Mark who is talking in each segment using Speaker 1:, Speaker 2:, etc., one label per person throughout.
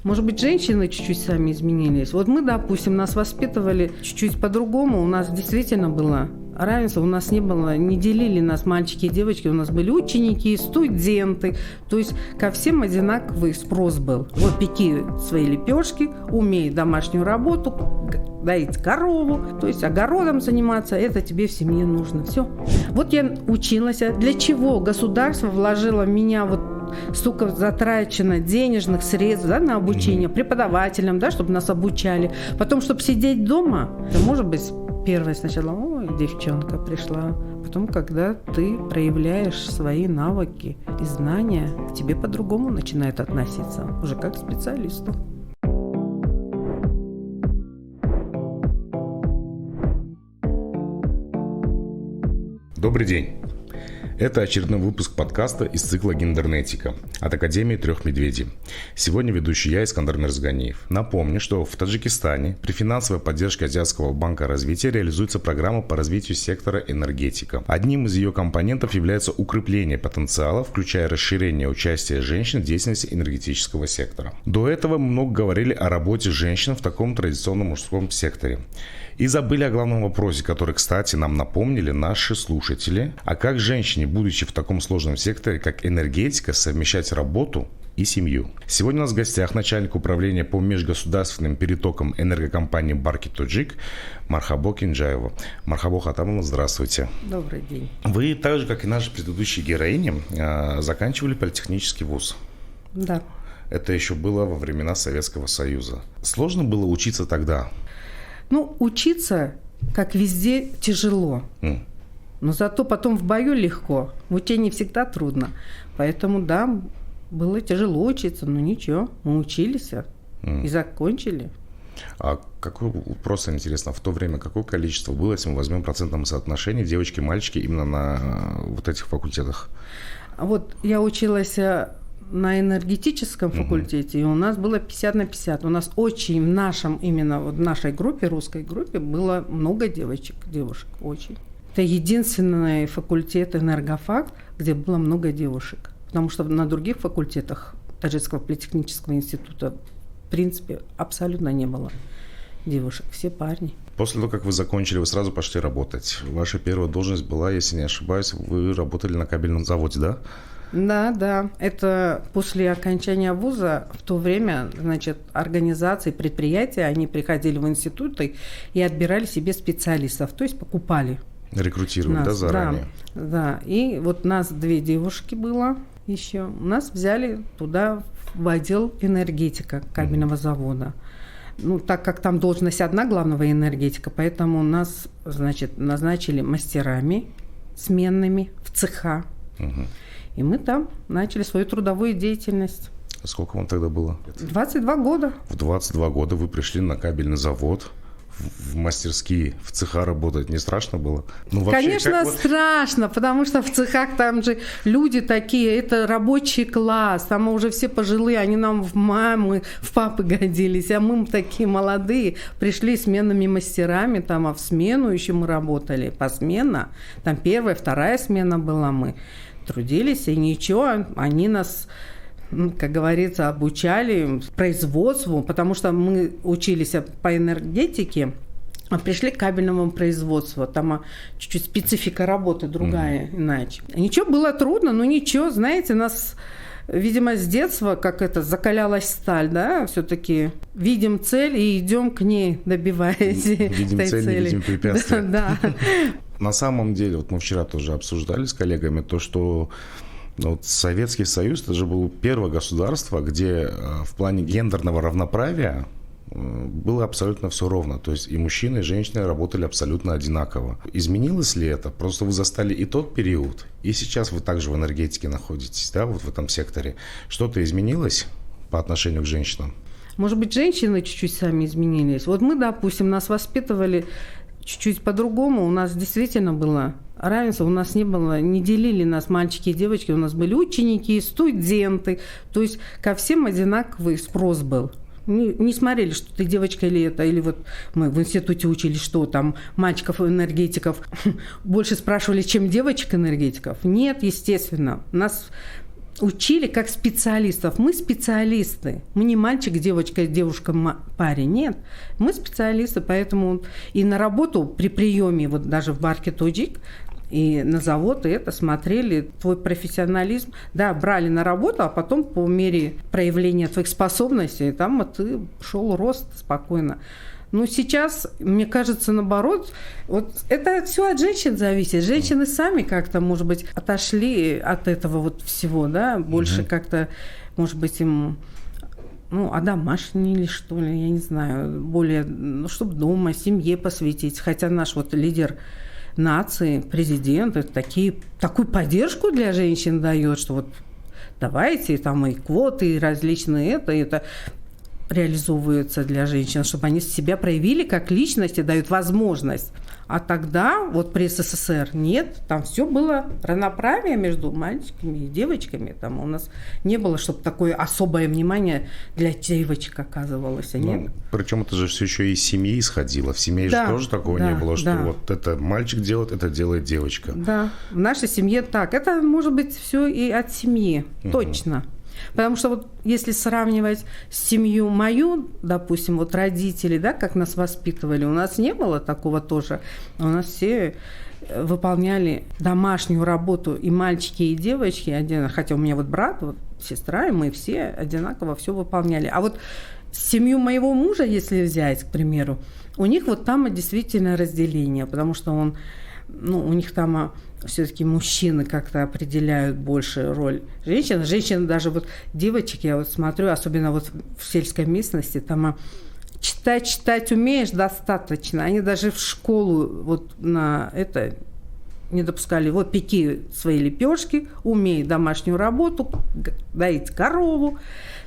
Speaker 1: Может быть, женщины чуть-чуть сами изменились. Вот мы, допустим, нас воспитывали чуть-чуть по-другому. У нас действительно было равенство. У нас не было, не делили нас мальчики и девочки. У нас были ученики, студенты. То есть ко всем одинаковый спрос был. Вот пеки свои лепешки, умей домашнюю работу, доить корову, то есть огородом заниматься. Это тебе в семье нужно. Все. Вот я училась. Для чего государство вложило в меня вот столько затрачено денежных средств, да, на обучение преподавателям, да, чтобы нас обучали. Потом, чтобы сидеть дома, это может быть первое сначала, ой, девчонка пришла. Потом, когда ты проявляешь свои навыки и знания, к тебе по-другому начинают относиться, уже как к специалисту.
Speaker 2: Добрый день. Это очередной выпуск подкаста из цикла «Гендернетика» от Академии трех медведей. Сегодня ведущий я, Искандар Мирзганиев. Напомню, что в Таджикистане при финансовой поддержке Азиатского банка развития реализуется программа по развитию сектора энергетика. Одним из ее компонентов является укрепление потенциала, включая расширение участия женщин в деятельности энергетического сектора. До этого мы много говорили о работе женщин в таком традиционном мужском секторе. И забыли о главном вопросе, который, кстати, нам напомнили наши слушатели. А как женщине, будучи в таком сложном секторе, как энергетика, совмещать работу и семью? Сегодня у нас в гостях начальник управления по межгосударственным перетокам энергокомпании «Барки Тоджик» Мархабо Кинджаева. Мархабо Хатамовна, здравствуйте.
Speaker 1: Добрый день.
Speaker 2: Вы, так же, как и наши предыдущие героини, заканчивали политехнический вуз.
Speaker 1: Да.
Speaker 2: Это еще было во времена Советского Союза. Сложно было учиться тогда?
Speaker 1: Учиться, как везде, тяжело. Но зато потом в бою легко. В учении всегда трудно. Поэтому, да, было тяжело учиться, но ничего, мы учились и закончили.
Speaker 2: А какой, просто интересно, в то время какое количество было, если мы возьмем в процентном соотношении девочки и мальчики именно на вот этих факультетах?
Speaker 1: Вот я училась на энергетическом факультете, и у нас было 50 на 50. У нас очень в нашей группе, русской группе, было много девушек, очень. Это единственный факультет энергофак, где было много девушек. Потому что на других факультетах Таджикского политехнического института, в принципе, абсолютно не было девушек, все парни.
Speaker 2: После того, как вы закончили, вы сразу пошли работать. Ваша первая должность была, если не ошибаюсь, вы работали на кабельном заводе, да?
Speaker 1: Да. Это после окончания вуза, в то время, организации, предприятия, они приходили в институты и отбирали себе специалистов, то есть покупали.
Speaker 2: Рекрутировали, да, заранее?
Speaker 1: Да. И вот нас 2 девушки было еще. Нас взяли туда в отдел энергетика кабельного завода. Так как там должность одна главного энергетика, поэтому нас, назначили мастерами сменными в цеха. И мы там начали свою трудовую деятельность.
Speaker 2: Сколько вам тогда было?
Speaker 1: 22 года.
Speaker 2: В 22 года вы пришли на кабельный завод, в мастерские, в цеха работать. Не страшно было?
Speaker 1: Конечно, страшно, потому что в цехах там же люди такие, это рабочий класс, там уже все пожилые, они нам в мамы, в папы годились, а мы такие молодые, пришли сменными мастерами, а в смену еще мы работали, посменно, там 1-я, 2-я смена была, мы трудились, и ничего, они нас, как говорится, обучали производству, потому что мы учились по энергетике, а пришли к кабельному производству. Там чуть-чуть специфика работы другая, иначе. Ничего, было трудно, но ничего, знаете, нас, видимо, с детства закалялась сталь, да, все-таки видим цель и идем к ней, добиваясь
Speaker 2: видим
Speaker 1: этой
Speaker 2: цель,
Speaker 1: цели.
Speaker 2: Не видим препятствия.
Speaker 1: Да.
Speaker 2: На самом деле, мы вчера тоже обсуждали с коллегами то, что Советский Союз, это же было первое государство, где в плане гендерного равноправия было абсолютно все ровно. То есть и мужчины, и женщины работали абсолютно одинаково. Изменилось ли это? Просто вы застали и тот период, и сейчас вы также в энергетике находитесь, да, вот в этом секторе. Что-то изменилось по отношению к женщинам?
Speaker 1: Может быть, женщины чуть-чуть сами изменились. Вот мы, допустим, нас воспитывали чуть-чуть по-другому. У нас действительно было равенство, у нас не делили нас мальчики и девочки, у нас были ученики, студенты. То есть ко всем одинаковый спрос был. Не смотрели, что ты девочка или это, или вот мы в институте учились, что там мальчиков-энергетиков больше спрашивали, чем девочек-энергетиков. Нет, естественно. Нас учили как специалистов. Мы специалисты. Мы не мальчик, девочка, девушка, парень. Нет. Мы специалисты, поэтому и на работу при приеме, вот даже в барке «Тоджик», и на завод, и это смотрели, твой профессионализм, да, брали на работу, а потом по мере проявления твоих способностей, там ты шел рост спокойно. Но сейчас, мне кажется, наоборот, вот это все от женщин зависит. Женщины сами как-то, может быть, отошли от этого вот всего, да, больше как-то, может быть, им... одомашнили, что ли, я не знаю, более, чтобы дома, семье посвятить. Хотя наш вот лидер нации, президент, такую поддержку для женщин дает, что вот давайте, там и квоты, и различные это реализовывается для женщин, чтобы они себя проявили как личности, дают возможность. А тогда, вот при СССР, нет, там все было равноправие между мальчиками и девочками. Там у нас не было, чтобы такое особое внимание для девочек оказывалось. Нет.
Speaker 2: Причем это же все еще из семьи исходило. В семье же тоже такого не было, что вот это мальчик делает, это делает девочка.
Speaker 1: Да, в нашей семье так. Это может быть все и от семьи, точно. Потому что вот если сравнивать семью мою, допустим, вот родители, да, как нас воспитывали, у нас не было такого тоже. У нас все выполняли домашнюю работу, и мальчики, и девочки, хотя у меня вот брат, вот сестра, и мы все одинаково все выполняли. А вот семью моего мужа, если взять, к примеру, у них вот там действительно разделение, потому что у них там все-таки мужчины как-то определяют больше роль женщин. Женщины, даже вот девочек, я вот смотрю, особенно вот в сельской местности, там читать умеешь, достаточно. Они даже в школу вот на это не допускали. Вот пеки свои лепешки, умей домашнюю работу, доить корову,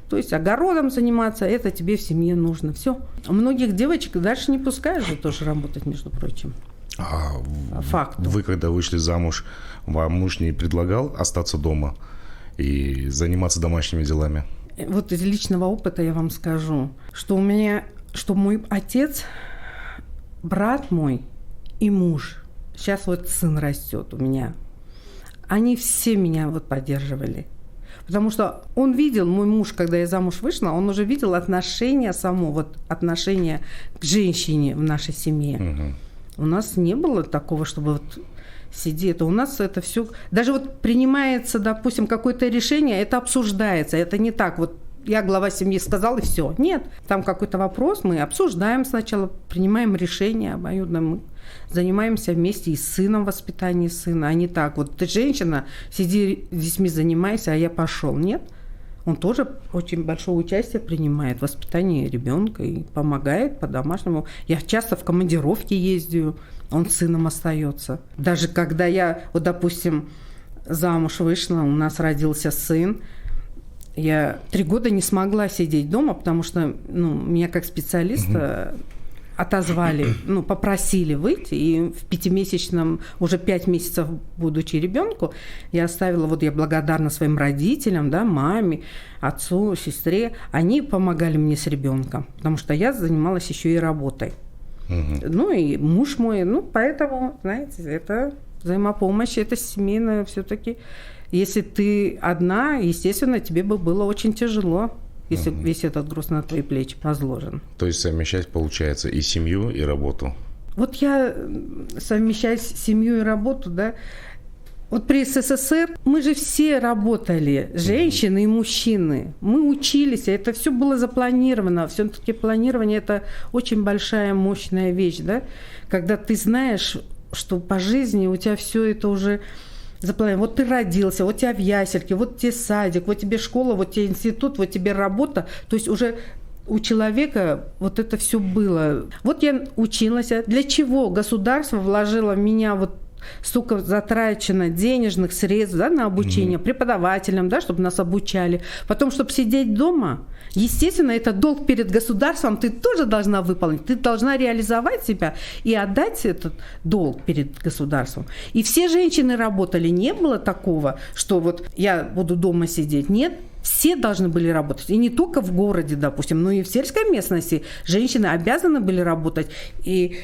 Speaker 1: то есть огородом заниматься, это тебе в семье нужно. Все. У многих девочек дальше не пускают же тоже работать, между прочим.
Speaker 2: Факт. Вы, когда вышли замуж, вам муж не предлагал остаться дома и заниматься домашними делами?
Speaker 1: Вот из личного опыта я вам скажу, что мой отец, брат мой и муж, сейчас вот сын растет у меня, они все меня вот поддерживали. Потому что он видел, мой муж, когда я замуж вышла, он уже видел отношение к женщине в нашей семье. Угу. У нас не было такого, чтобы вот сидеть. У нас это все... Даже вот принимается, допустим, какое-то решение, это обсуждается. Это не так, вот я глава семьи сказал, и все. Нет, там какой-то вопрос, мы обсуждаем сначала, принимаем решение обоюдно, мы занимаемся вместе и с сыном, воспитанием сына, а не так. Вот ты женщина, сиди с детьми занимайся, а я пошел. Нет. Он тоже очень большое участие принимает в воспитании ребенка и помогает по-домашнему. Я часто в командировке ездю, он с сыном остается. Даже когда я, вот, допустим, замуж вышла, у нас родился сын, я 3 года не смогла сидеть дома, потому что меня как специалиста отозвали, попросили выйти, и в 5-месячном, уже 5 месяцев будучи ребенку, я оставила, я благодарна своим родителям, да, маме, отцу, сестре, они помогали мне с ребенком, потому что я занималась еще и работой. И муж мой, поэтому, знаете, это взаимопомощь, это семейное все-таки. Если ты одна, естественно, тебе бы было очень тяжело, если весь этот груз на твои плечи возложен.
Speaker 2: То есть совмещать, получается, и семью, и работу?
Speaker 1: Вот я совмещаю семью и работу, да. Вот при СССР мы же все работали, женщины и мужчины. Мы учились, это все было запланировано. Все-таки планирование – это очень большая, мощная вещь, да. Когда ты знаешь, что по жизни у тебя все это уже... Вот ты родился, вот тебя в ясельке, вот тебе садик, вот тебе школа, вот тебе институт, вот тебе работа. То есть уже у человека вот это все было. Вот я училась. Для чего государство вложило в меня столько затрачено денежных средств, да, на обучение преподавателям, да, чтобы нас обучали. Потом, чтобы сидеть дома, естественно, это долг перед государством ты тоже должна выполнить. Ты должна реализовать себя и отдать этот долг перед государством. И все женщины работали. Не было такого, что я буду дома сидеть. Нет. Все должны были работать. И не только в городе, допустим, но и в сельской местности. Женщины обязаны были работать. И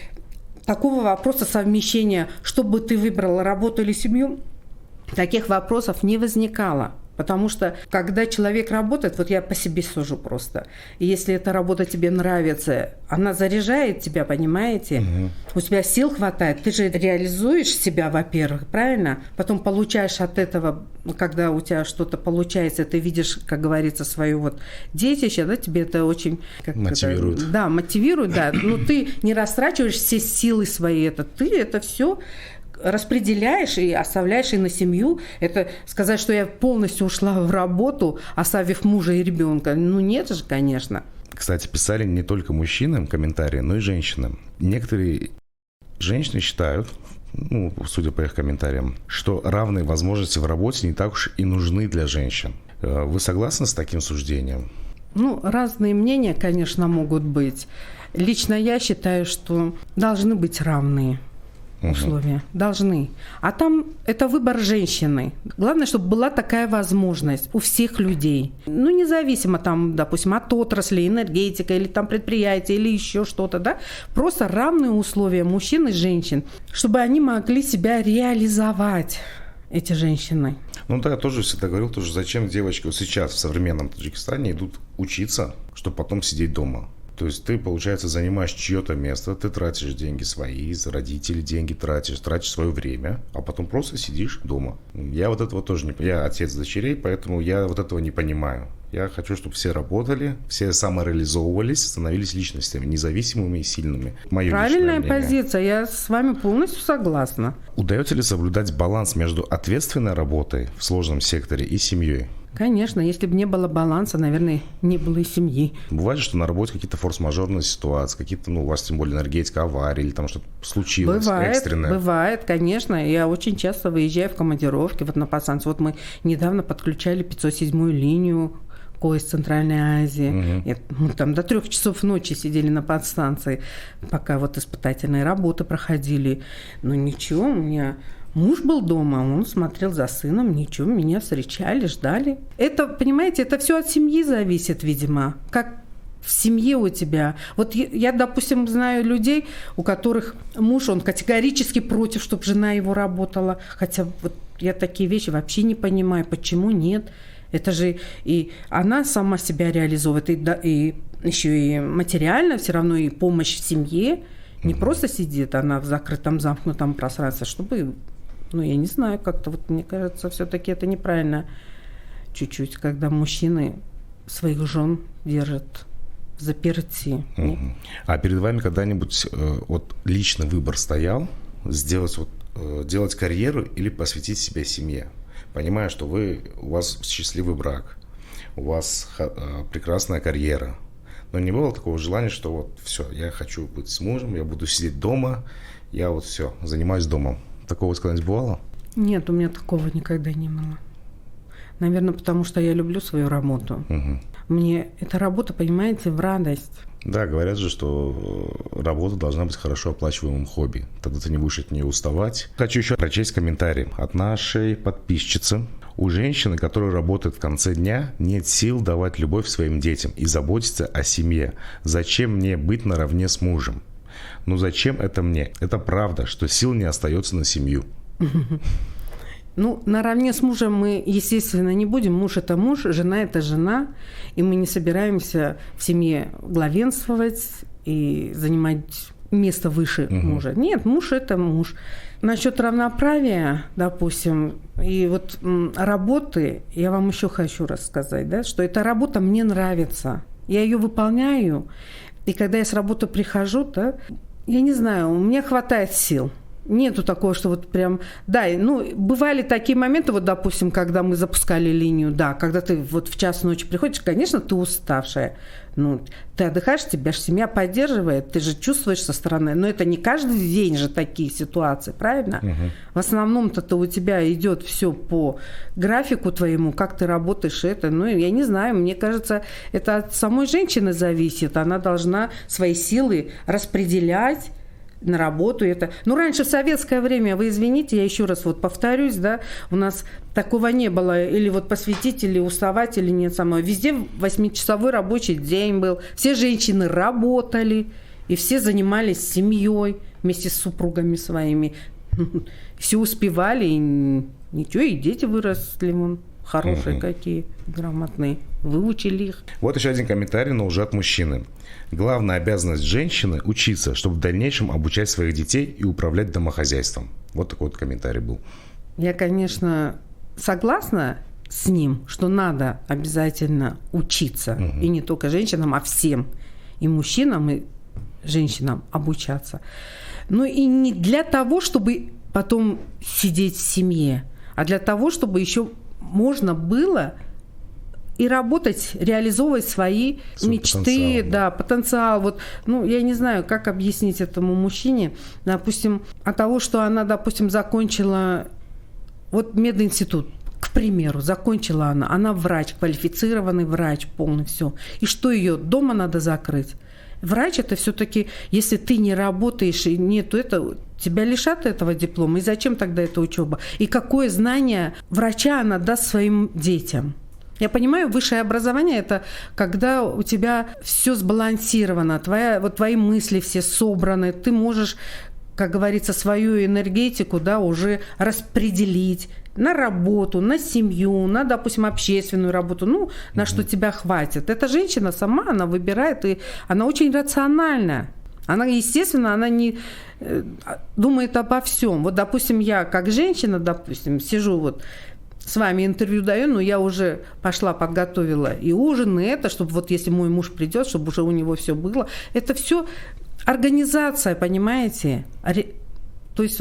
Speaker 1: такого вопроса совмещения, чтобы ты выбрала работу или семью, таких вопросов не возникало. Потому что, когда человек работает, вот я по себе сужу просто, и если эта работа тебе нравится, она заряжает тебя, понимаете? У тебя сил хватает, ты же реализуешь себя, во-первых, правильно? Потом получаешь от этого, когда у тебя что-то получается, ты видишь, как говорится, свое вот детище, да, тебе это очень...
Speaker 2: Мотивирует.
Speaker 1: Да, мотивирует, да. Но ты не растрачиваешь все силы свои, ты это все распределяешь и оставляешь и на семью. Это сказать, что я полностью ушла в работу, оставив мужа и ребенка. Ну, нет же, конечно.
Speaker 2: Кстати, писали не только мужчинам комментарии, но и женщинам. Некоторые женщины считают, ну, судя по их комментариям, что равные возможности в работе не так уж и нужны для женщин. Вы согласны с таким суждением?
Speaker 1: Ну, разные мнения, конечно, могут быть. Лично я считаю, что должны быть равные условия. Должны. А там это выбор женщины. Главное, чтобы была такая возможность у всех людей. Ну, независимо там, допустим, от отрасли, энергетика или там предприятия или еще что-то, да. Просто равные условия мужчин и женщин, чтобы они могли себя реализовать, эти женщины.
Speaker 2: Ну да, я тоже всегда говорил, тоже зачем девочки вот сейчас в современном Таджикистане идут учиться, чтобы потом сидеть дома. То есть ты, получается, занимаешь чье-то место, ты тратишь деньги свои, родители деньги тратишь свое время, а потом просто сидишь дома. Я вот этого тоже не понимаю. Я отец дочерей, поэтому я вот этого не понимаю. Я хочу, чтобы все работали, все самореализовывались, становились личностями, независимыми и сильными. Моё
Speaker 1: правильная позиция, я с вами полностью согласна.
Speaker 2: Удается ли соблюдать баланс между ответственной работой в сложном секторе и семьей?
Speaker 1: Конечно, если бы не было баланса, наверное, не было и семьи.
Speaker 2: Бывает, что на работе какие-то форс-мажорные ситуации, какие-то, ну, у вас тем более энергетика, аварии или там что-то случилось экстренное?
Speaker 1: Бывает, конечно. Я очень часто выезжаю в командировки вот на подстанцию. Вот мы недавно подключали 507-ю линию из Центральной Азии. Мы там до 3 часов ночи сидели на подстанции, пока вот испытательные работы проходили. Но ничего, у меня... Муж был дома, он смотрел за сыном, ничего, меня встречали, ждали. Это, понимаете, это все от семьи зависит, видимо. Как в семье у тебя. Вот я, допустим, знаю людей, у которых муж, он категорически против, чтобы жена его работала. Хотя вот я такие вещи вообще не понимаю, почему нет. Это же и она сама себя реализовывает, и еще и материально все равно, и помощь в семье. Не просто сидит она в закрытом, замкнутом пространстве, чтобы... Ну, я не знаю, как-то вот, мне кажется, все-таки это неправильно чуть-чуть, когда мужчины своих жен держат заперти.
Speaker 2: А перед вами когда-нибудь вот личный выбор стоял делать карьеру или посвятить себя семье? Понимая, что у вас счастливый брак, у вас прекрасная карьера, но не было такого желания, что вот все, я хочу быть с мужем, я буду сидеть дома, я вот все, занимаюсь домом. Такого сказать бывало?
Speaker 1: Нет, у меня такого никогда не было. Наверное, потому что я люблю свою работу. Мне эта работа, понимаете, в радость.
Speaker 2: Да, говорят же, что работа должна быть хорошо оплачиваемым хобби. Тогда ты не будешь от нее уставать. Хочу еще прочесть комментарий от нашей подписчицы. У женщины, которая работает в конце дня, нет сил давать любовь своим детям и заботиться о семье. Зачем мне быть наравне с мужем? Ну зачем это мне? Это правда, что сил не остается на семью.
Speaker 1: Ну, наравне с мужем мы, естественно, не будем. Муж – это муж, жена – это жена. И мы не собираемся в семье главенствовать и занимать место выше мужа. Нет, муж – это муж. Насчет равноправия, допустим, и вот работы, я вам еще хочу рассказать, да, что эта работа мне нравится. Я ее выполняю. И когда я с работы прихожу, да, я не знаю, у меня хватает сил. Нету такого, что вот прям... Да, ну, бывали такие моменты, вот, допустим, когда мы запускали линию, да, когда ты вот в час ночи приходишь, конечно, ты уставшая. Ну, ты отдыхаешь, тебя же семья поддерживает, ты же чувствуешь со стороны. Но это не каждый день же такие ситуации, правильно? В основном-то у тебя идет все по графику твоему, как ты работаешь, это. Ну, я не знаю, мне кажется, это от самой женщины зависит. Она должна свои силы распределять на работу. Это. Ну, раньше в советское время, вы извините, я еще раз вот повторюсь, да, у нас такого не было, или вот посвятить, или уставать, или нет самого. Везде 8-часовой рабочий день был, все женщины работали, и все занимались семьей вместе с супругами своими. Все успевали, и ничего, и дети выросли. хорошие какие, грамотные. Выучили их.
Speaker 2: Вот еще один комментарий, но уже от мужчины. Главная обязанность женщины – учиться, чтобы в дальнейшем обучать своих детей и управлять домохозяйством. Вот такой вот комментарий был.
Speaker 1: Я, конечно, согласна с ним, что надо обязательно учиться. И не только женщинам, а всем. И мужчинам, и женщинам обучаться. Но и не для того, чтобы потом сидеть в семье, а для того, чтобы еще можно и работать, реализовывать свои мечты, потенциал. Вот, я не знаю, как объяснить этому мужчине, допустим, от того, что она, допустим, закончила мединститут, к примеру, закончила она врач, квалифицированный врач, полный, все. И что ее дома надо закрыть? Врач – это все-таки, если ты не работаешь и нету этого, тебя лишат этого диплома. И зачем тогда эта учеба? И какое знание врача она даст своим детям? Я понимаю, высшее образование – это когда у тебя все сбалансировано, твои мысли все собраны, ты можешь, как говорится, свою энергетику уже распределить на работу, на семью, на, допустим, общественную работу, на что тебя хватит. Эта женщина сама, она выбирает, и она очень рациональна. Она, естественно, она не думает обо всем. Вот, допустим, я как женщина, допустим, сижу с вами интервью даю, но я уже пошла, подготовила и ужин, и это, чтобы если мой муж придет, чтобы уже у него все было. Это все организация, понимаете? То есть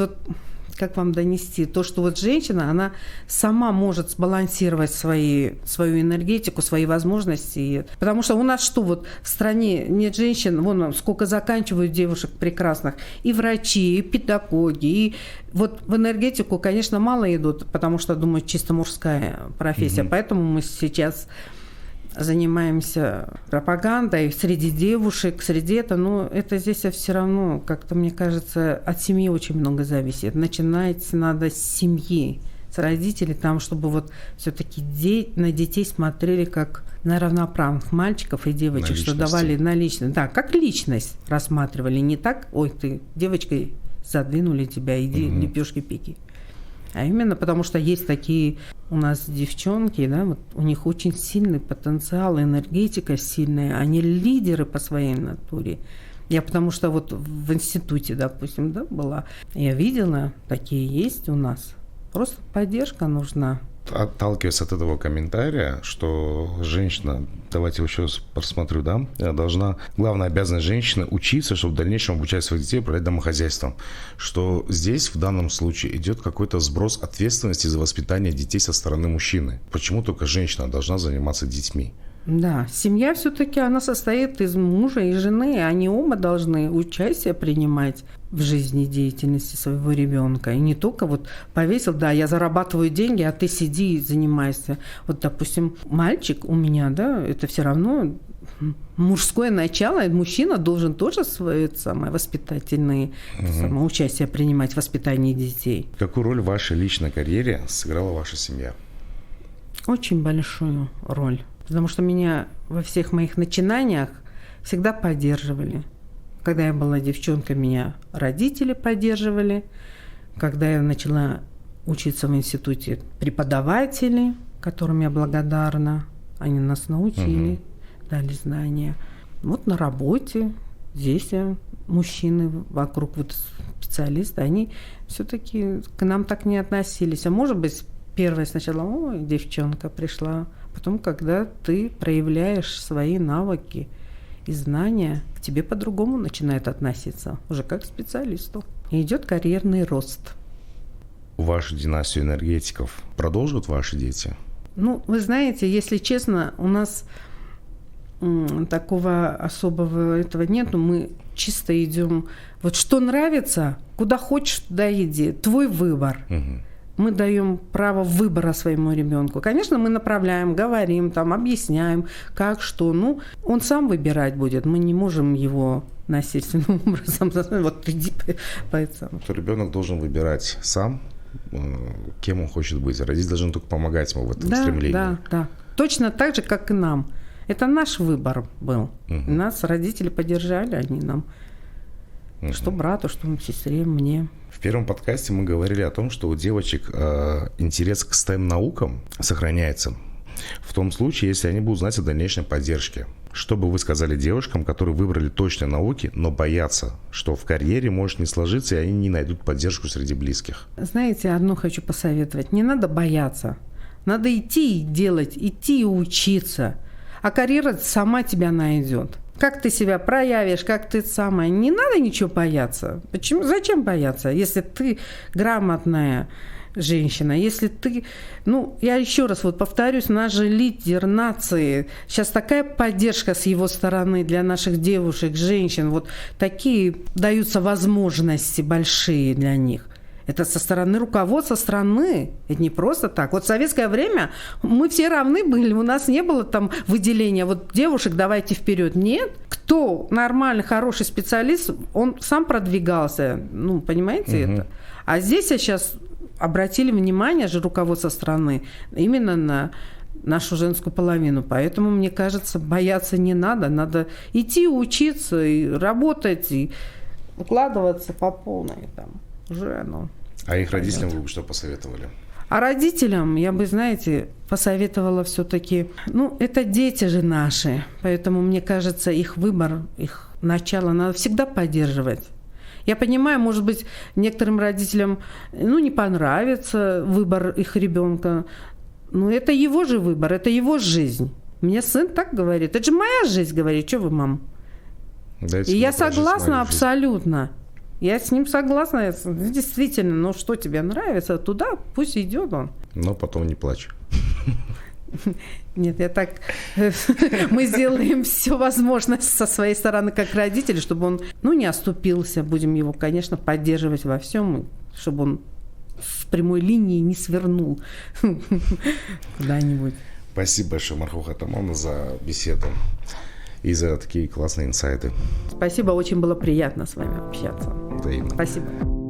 Speaker 1: как вам донести? То, что женщина, она сама может сбалансировать свою энергетику, свои возможности. Потому что у нас в стране нет женщин, сколько заканчивают девушек прекрасных, и врачи, и педагоги, и в энергетику, конечно, мало идут, потому что, думаю, чисто мужская профессия. Поэтому мы сейчас занимаемся пропагандой среди девушек, это здесь все равно, как-то, мне кажется, от семьи очень много зависит. Начинать надо с семьи, с родителей, чтобы все-таки на детей смотрели как на равноправных мальчиков и девочек, что давали на личность. Да, как личность рассматривали, не так, ой, ты девочкой задвинули тебя, иди лепешки пеки. А именно потому, что есть такие у нас девчонки, у них очень сильный потенциал, энергетика сильная, они лидеры по своей натуре. Я потому что в институте, допустим, была, я видела, такие есть у нас. Просто поддержка нужна.
Speaker 2: Отталкиваясь от этого комментария, что женщина, давайте еще раз просмотрю, должна, главная обязанность женщины учиться, чтобы в дальнейшем обучать своих детей управлять домохозяйством. Что здесь в данном случае идет какой-то сброс ответственности за воспитание детей со стороны мужчины. Почему только женщина должна заниматься детьми?
Speaker 1: Да, семья все-таки, она состоит из мужа и жены, они оба должны участие принимать в жизни деятельности своего ребенка. И не только повесил, я зарабатываю деньги, а ты сиди и занимайся. Допустим, мальчик у меня, это все равно мужское начало, и мужчина должен тоже свое воспитательное участие принимать в воспитании детей.
Speaker 2: Какую роль в вашей личной карьере сыграла ваша семья?
Speaker 1: Очень большую роль. Потому что меня во всех моих начинаниях всегда поддерживали. Когда я была девчонкой, меня родители поддерживали. Когда я начала учиться в институте, преподаватели, которым я благодарна, они нас научили, дали знания. На работе, здесь мужчины вокруг, специалисты, они все-таки к нам так не относились. А может быть, первое сначала, девчонка пришла. Потом, когда ты проявляешь свои навыки и знания, к тебе по-другому начинают относиться, уже как к специалисту. И идет карьерный рост.
Speaker 2: Вашу династию энергетиков продолжат ваши дети?
Speaker 1: Вы знаете, если честно, у нас такого особого этого нет, мы чисто идем. Что нравится, куда хочешь, туда иди. Твой выбор. Мы даем право выбора своему ребенку. Конечно, мы направляем, говорим, объясняем, как, что. Он сам выбирать будет. Мы не можем его насильственным образом. Иди по этому.
Speaker 2: Ребенок должен выбирать сам, кем он хочет быть. Родители должны только помогать ему в этом стремлении.
Speaker 1: Да. Точно так же, как и нам. Это наш выбор был. Нас родители поддержали, они нам Что брату, что сестре, мне.
Speaker 2: В первом подкасте мы говорили о том, что у девочек интерес к STEM-наукам сохраняется в том случае, если они будут знать о дальнейшей поддержке. Что бы вы сказали девушкам, которые выбрали точные науки, но боятся, что в карьере может не сложиться, и они не найдут поддержку среди близких?
Speaker 1: Знаете, одно хочу посоветовать. Не надо бояться. Надо идти и делать, идти и учиться. А карьера сама тебя найдет. Как ты себя проявишь, как ты самая. Не надо ничего бояться. Почему? Зачем бояться, если ты грамотная женщина, если ты... я еще раз повторюсь, наш же лидер нации. Сейчас такая поддержка с его стороны для наших девушек, женщин. Такие даются возможности большие для них. Это со стороны руководства страны. Это не просто так. В советское время мы все равны были. У нас не было там выделения. Девушек давайте вперед. Нет. Кто нормальный, хороший специалист, он сам продвигался. Понимаете это? А здесь сейчас обратили внимание же руководство страны именно на нашу женскую половину. Поэтому, мне кажется, бояться не надо. Надо идти учиться, и работать, и укладываться по полной уже.
Speaker 2: А их родителям вы бы что посоветовали?
Speaker 1: А родителям я бы, посоветовала все-таки... это дети же наши. Поэтому, мне кажется, их выбор, их начало надо всегда поддерживать. Я понимаю, может быть, некоторым родителям не понравится выбор их ребенка. Но это его же выбор, это его жизнь. Мне сын так говорит. Это же моя жизнь, говорит. Что вы, мам? И я согласна абсолютно. Я с ним согласна. Действительно, что тебе нравится, туда пусть идет он.
Speaker 2: Но потом не плачь.
Speaker 1: Нет, я так... Мы сделаем все возможное со своей стороны, как родители, чтобы он, не оступился. Будем его, конечно, поддерживать во всем, чтобы он в прямой линии не свернул куда-нибудь.
Speaker 2: Спасибо большое, Марфуха Атамановна, за беседу и за такие классные инсайты.
Speaker 1: Спасибо, очень было приятно с вами общаться.
Speaker 2: Взаимно.
Speaker 1: Спасибо.